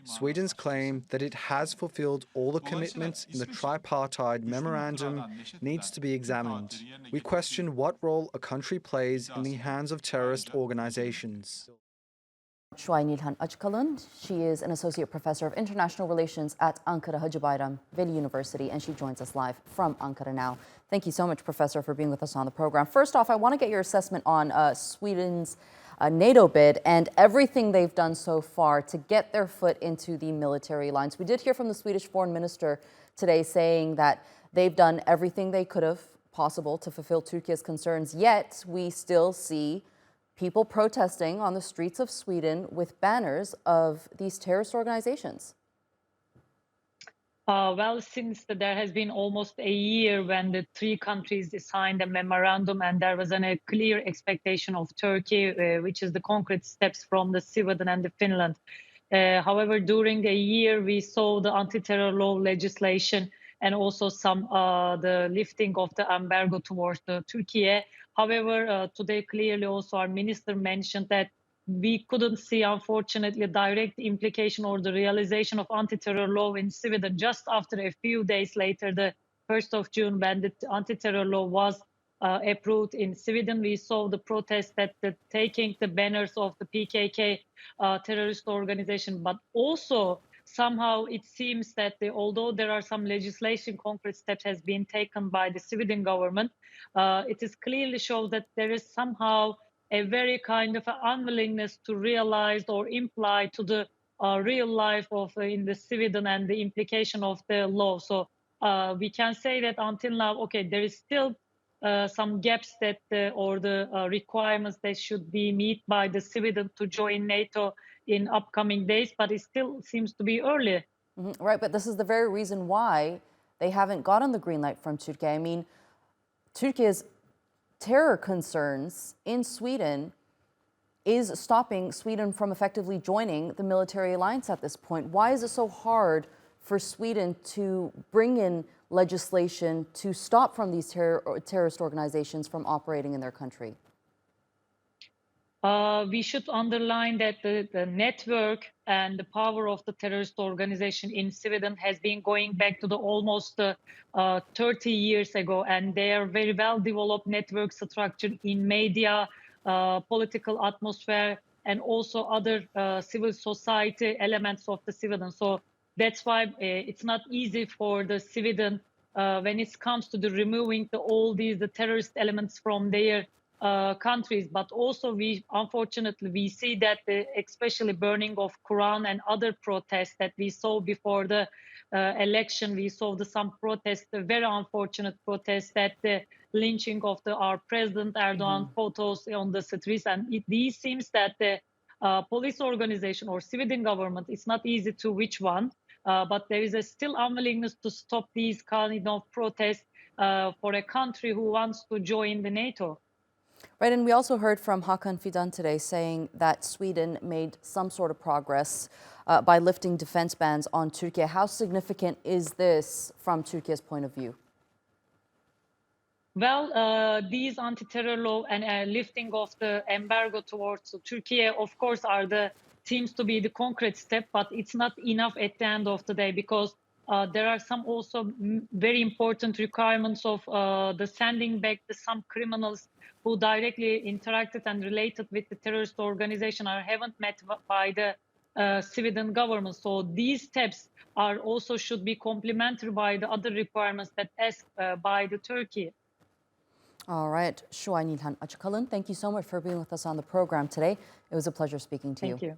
Sweden's claim that it has fulfilled all the commitments in the tripartite memorandum needs to be examined. We question what role a country plays in the hands of terrorist organizations. Suay Nilhan Acikalın. She is an associate professor of international relations at Ankara Haci Bayram, Veli University, and she joins us live from Ankara now. Thank you so much, Professor, for being with us on the program. First off, I want to get your assessment on Sweden's NATO bid and everything they've done so far to get their foot into the military alliance. We did hear from the Swedish foreign minister today saying that they've done everything they could have possible to fulfill Turkey's concerns, yet we still see people protesting on the streets of Sweden with banners of these terrorist organizations. Well, since there has been almost a year when the three countries signed a memorandum and there was a clear expectation of Turkey, which is the concrete steps from the Sweden and the Finland. However, during a year, we saw the anti-terror law legislation and also some the lifting of the embargo towards the Turkiye. However, today clearly also our minister mentioned that we couldn't see, unfortunately, a direct implication or the realization of anti-terror law in Sweden just after a few days later, the 1st of June, when the anti-terror law was approved in Sweden. We saw the protest that taking the banners of the PKK terrorist organization, but also somehow it seems that although there are some legislation, concrete steps has been taken by the Sweden government, it is clearly shows that there is somehow a very kind of unwillingness to realize or imply to the real life of in the Sweden and the implication of the law. So we can say that until now, okay, there is still some gaps that or the requirements that should be met by the Sweden to join NATO in upcoming days, but it still seems to be early. Right, but this is the very reason why they haven't gotten the green light from Turkey. I mean, Turkey's terror concerns in Sweden is stopping Sweden from effectively joining the military alliance at this point. Why is it so hard for Sweden to bring in legislation to stop from these terrorist organizations from operating in their country? We should underline that the network and the power of the terrorist organization in Sweden has been going back to the almost 30 years ago, and they are very well developed network structure in media, political atmosphere, and also other civil society elements of the Sweden. So that's why it's not easy for the Sweden when it comes to the removing all the terrorist elements from their countries, but also unfortunately we see that especially burning of Quran and other protests that we saw before the election. We saw some protests, very unfortunate protests, that the lynching of our President Erdogan photos on the streets, and these seems that the police organization or Sweden government, it's not easy to which one, but there is still unwillingness to stop these kind of protests for a country who wants to join the NATO. Right, and we also heard from Hakan Fidan today saying that Sweden made some sort of progress by lifting defense bans on Turkey. How significant is this from Turkey's point of view? Well, these anti-terror law and lifting of the embargo towards Turkey, of course, seems to be the concrete step, but it's not enough at the end of the day, because there are some also very important requirements of the sending back some criminals who directly interacted and related with the terrorist organization haven't met by the Sweden government. So these steps also should be complementary by the other requirements that asked by the Turkey. All right, Suay Nilhan Acikalın, thank you so much for being with us on the program today. It was a pleasure speaking to you. Thank you.